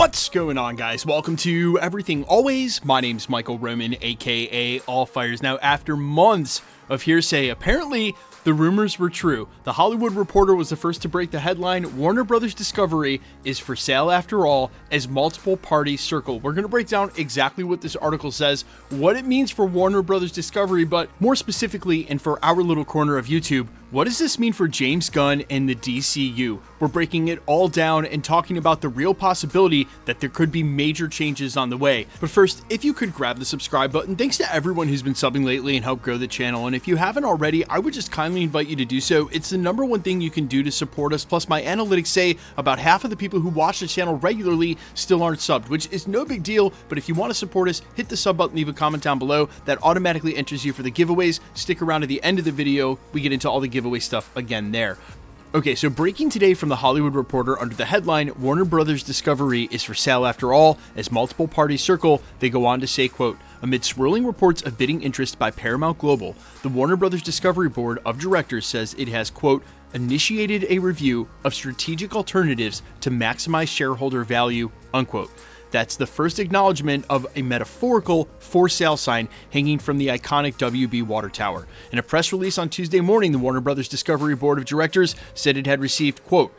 What's going on, guys? Welcome to Everything Always. My name's Michael Roman, aka All Fires. Now, after months of hearsay, apparently the rumors were true. The Hollywood Reporter was the first to break the headline, Warner Brothers Discovery is for sale after all, as multiple parties circle. We're going to break down exactly what this article says, what it means for Warner Brothers Discovery, but more specifically, and for our little corner of YouTube, what does this mean for James Gunn and the DCU? We're breaking it all down and talking about the real possibility that there could be major changes on the way. But first, if you could grab the subscribe button, thanks to everyone who's been subbing lately and helped grow the channel. And if you haven't already, I would just kindly invite you to do so. It's the number one thing you can do to support us. Plus, my analytics say about half of the people who watch the channel regularly still aren't subbed, which is no big deal. But if you want to support us, hit the sub button, leave a comment down below. That automatically enters you for the giveaways. Stick around to the end of the video. We get into all the giveaway stuff again there. Okay, so breaking today from the Hollywood Reporter under the headline, Warner Brothers Discovery is for sale after all, as multiple parties circle, they go on to say, quote, amid swirling reports of bidding interest by Paramount Global, the Warner Brothers Discovery Board of Directors says it has, quote, initiated a review of strategic alternatives to maximize shareholder value, unquote. That's the first acknowledgement of a metaphorical for sale sign hanging from the iconic WB water tower. In a press release on Tuesday morning, the Warner Brothers Discovery Board of Directors said it had received, quote,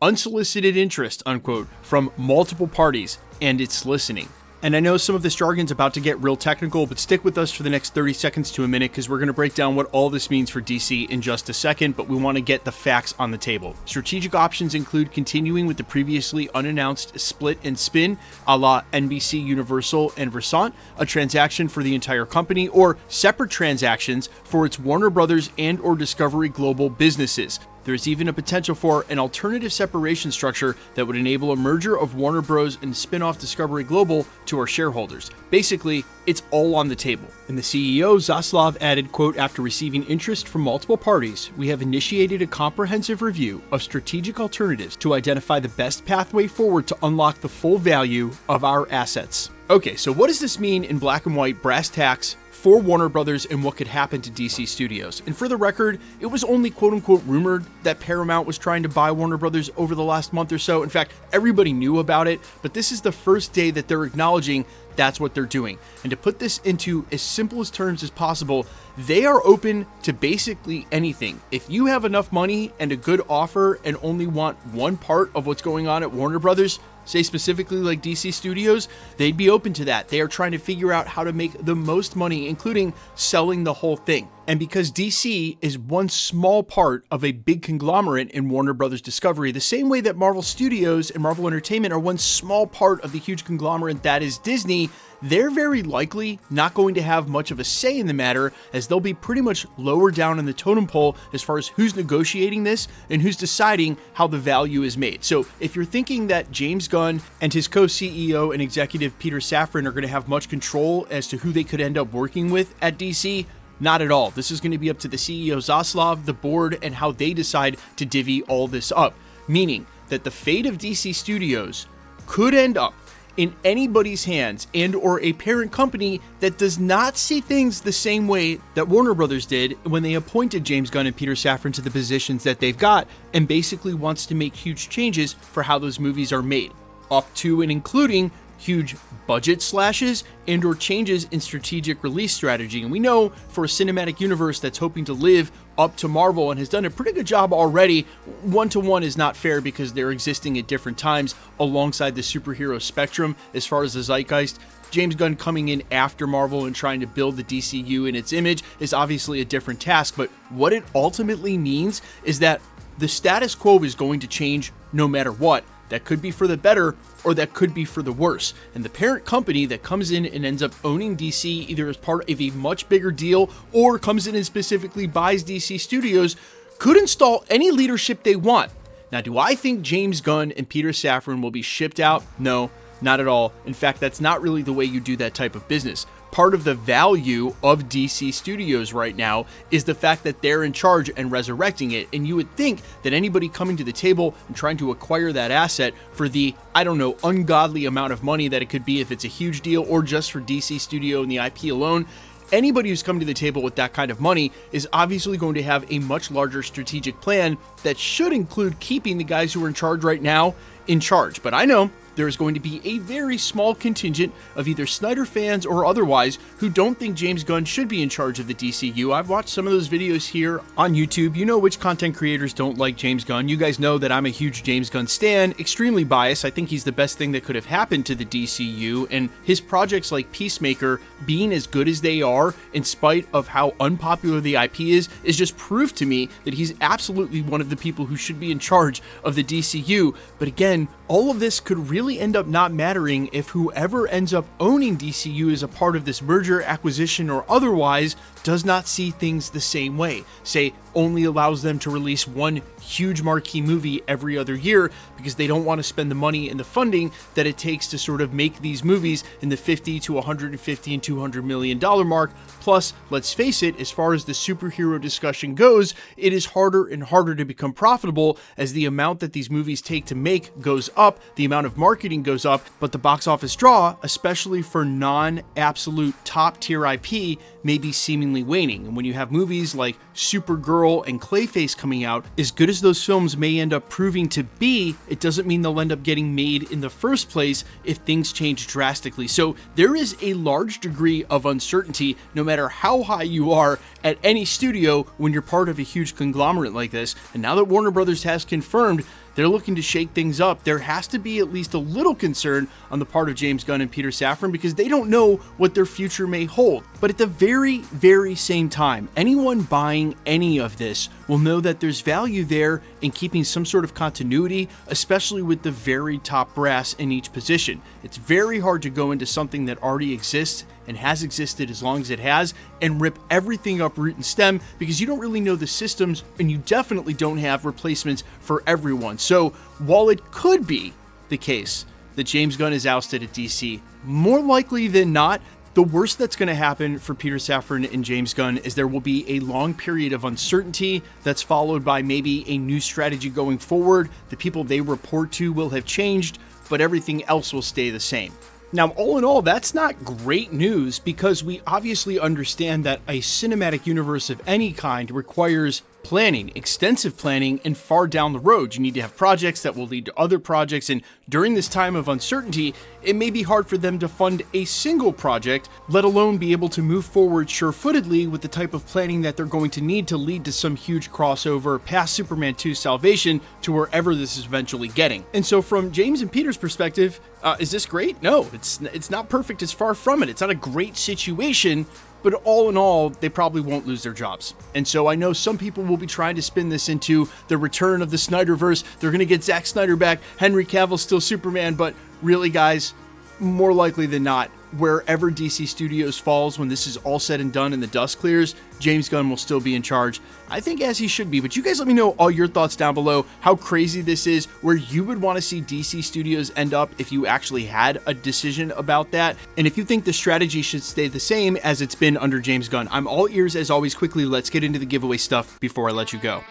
unsolicited interest, unquote, from multiple parties, and it's listening. And I know some of this jargon's about to get real technical, but stick with us for the next 30 seconds to a minute because we're going to break down what all this means for DC in just a second, but we want to get the facts on the table. Strategic options include continuing with the previously unannounced split and spin a la NBC Universal and Versant, a transaction for the entire company, or separate transactions for its Warner Brothers and or Discovery Global businesses. There's even a potential for an alternative separation structure that would enable a merger of Warner Bros. And spin-off Discovery Global to our shareholders. Basically, it's all on the table. And the CEO, Zaslav, added, quote, after receiving interest from multiple parties, we have initiated a comprehensive review of strategic alternatives to identify the best pathway forward to unlock the full value of our assets. Okay, so what does this mean in black and white brass tacks for Warner Brothers and what could happen to DC Studios? And for the record, it was only quote-unquote rumored that Paramount was trying to buy Warner Brothers over the last month or so. In fact, everybody knew about it, but this is the first day that they're acknowledging that's what they're doing. And to put this into as simple as terms as possible, they are open to basically anything. If you have enough money and a good offer and only want one part of what's going on at Warner Brothers, say specifically like DC Studios, they'd be open to that. They are trying to figure out how to make the most money, including selling the whole thing. And because DC is one small part of a big conglomerate in Warner Brothers Discovery, the same way that Marvel Studios and Marvel Entertainment are one small part of the huge conglomerate that is Disney, they're very likely not going to have much of a say in the matter, as they'll be pretty much lower down in the totem pole as far as who's negotiating this and who's deciding how the value is made. So if you're thinking that James Gunn and his co-CEO and executive Peter Safran are going to have much control as to who they could end up working with at DC, not at all. This is going to be up to the CEO Zaslav, the board, and how they decide to divvy all this up. Meaning that the fate of DC Studios could end up in anybody's hands and or a parent company that does not see things the same way that Warner Brothers did when they appointed James Gunn and Peter Safran to the positions that they've got, and basically wants to make huge changes for how those movies are made, up to and including huge budget slashes and or changes in strategic release strategy. And we know for a cinematic universe that's hoping to live up to Marvel and has done a pretty good job already, one-to-one is not fair because they're existing at different times alongside the superhero spectrum as far as the zeitgeist. James Gunn coming in after Marvel and trying to build the DCU in its image is obviously a different task, but what it ultimately means is that the status quo is going to change no matter what. That could be for the better or that could be for the worse. And the parent company that comes in and ends up owning DC either as part of a much bigger deal or comes in and specifically buys DC Studios could install any leadership they want. Now, do I think James Gunn and Peter Safran will be shipped out? No, not at all. In fact, that's not really the way you do that type of business. Part of the value of DC Studios right now is the fact that they're in charge and resurrecting it. And you would think that anybody coming to the table and trying to acquire that asset for the, I don't know, ungodly amount of money that it could be if it's a huge deal or just for DC Studio and the IP alone, anybody who's come to the table with that kind of money is obviously going to have a much larger strategic plan that should include keeping the guys who are in charge right now in charge. But I know there is going to be a very small contingent of either Snyder fans or otherwise who don't think James Gunn should be in charge of the DCU. I've watched some of those videos here on YouTube. You know which content creators don't like James Gunn. You guys know that I'm a huge James Gunn stan, extremely biased. I think he's the best thing that could have happened to the DCU, and his projects like Peacemaker being as good as they are, in spite of how unpopular the IP is just proof to me that he's absolutely one of the people who should be in charge of the DCU. But again, all of this could really end up not mattering if whoever ends up owning DCU as a part of this merger, acquisition, or otherwise does not see things the same way. Say, only allows them to release one huge marquee movie every other year because they don't want to spend the money and the funding that it takes to sort of make these movies in the 50 to 150 and $200 million mark. Plus, let's face it, as far as the superhero discussion goes, it is harder and harder to become profitable as the amount that these movies take to make goes up, the amount of marketing goes up, but the box office draw, especially for non-absolute top tier IP, may be seemingly waning. And when you have movies like Supergirl and Clayface coming out, as good as those films may end up proving to be, it doesn't mean they'll end up getting made in the first place if things change drastically. So there is a large degree of uncertainty, no matter how high you are at any studio when you're part of a huge conglomerate like this. And now that Warner Brothers has confirmed they're looking to shake things up, there has to be at least a little concern on the part of James Gunn and Peter Safran because they don't know what their future may hold. But at the very, very same time, anyone buying any of this will know that there's value there in keeping some sort of continuity, especially with the very top brass in each position. It's very hard to go into something that already exists and has existed as long as it has and rip everything up root and stem because you don't really know the systems and you definitely don't have replacements for everyone. So while it could be the case that James Gunn is ousted at DC, more likely than not, the worst that's going to happen for Peter Safran and James Gunn is there will be a long period of uncertainty that's followed by maybe a new strategy going forward. The people they report to will have changed, but everything else will stay the same. Now, all in all, that's not great news because we obviously understand that a cinematic universe of any kind requires planning, extensive planning, and far down the road. You need to have projects that will lead to other projects, and during this time of uncertainty, it may be hard for them to fund a single project, let alone be able to move forward sure-footedly with the type of planning that they're going to need to lead to some huge crossover past Superman 2's Salvation to wherever this is eventually getting. And so from James and Peter's perspective, is this great? No, it's not perfect. It's far from it. It's not a great situation, but all in all, they probably won't lose their jobs. And so I know some people will be trying to spin this into the return of the Snyderverse. They're going to get Zack Snyder back. Henry Cavill's still Superman, but really, guys, more likely than not, wherever DC Studios falls when this is all said and done and the dust clears, James Gunn will still be in charge. I think as he should be, but you guys let me know all your thoughts down below, how crazy this is, where you would want to see DC Studios end up if you actually had a decision about that, and if you think the strategy should stay the same as it's been under James Gunn. I'm all ears as always. Quickly, let's get into the giveaway stuff before I let you go.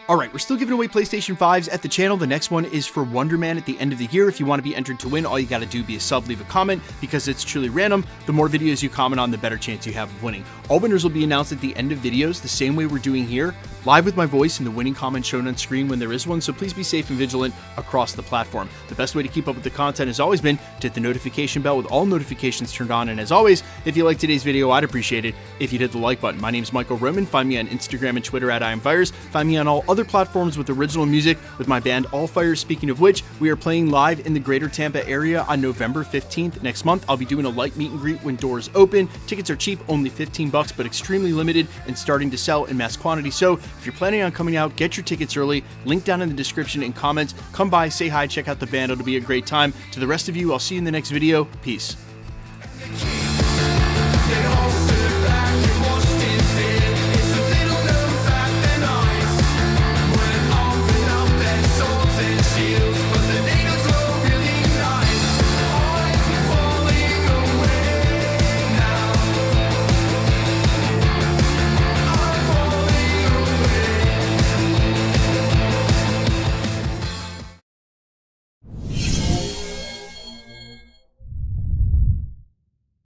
Alright, we're still giving away PlayStation 5s at the channel. The next one is for Wonder Man at the end of the year. If you want to be entered to win, all you got to do be a sub, leave a comment, because it's truly random. The more videos you comment on, the better chance you have of winning. All winners will be announced at the end of videos, the same way we're doing here, live with my voice and the winning comment shown on screen when there is one, so please be safe and vigilant across the platform. The best way to keep up with the content has always been to hit the notification bell with all notifications turned on, and as always, if you liked today's video, I'd appreciate it if you'd hit the like button. My name's Michael Roman. Find me on Instagram and Twitter at IamFires. Find me on all other platforms with original music with my band All Fires. Speaking of which, we are playing live in the greater Tampa area on November 15th next month. I'll be doing a light meet and greet when doors open. Tickets are cheap, only $15, but extremely limited and starting to sell in mass quantity. So if you're planning on coming out, get your tickets early. Link down in the description and comments. Come by, say hi, check out the band. It'll be a great time. To the rest of you, I'll see you in the next video. Peace.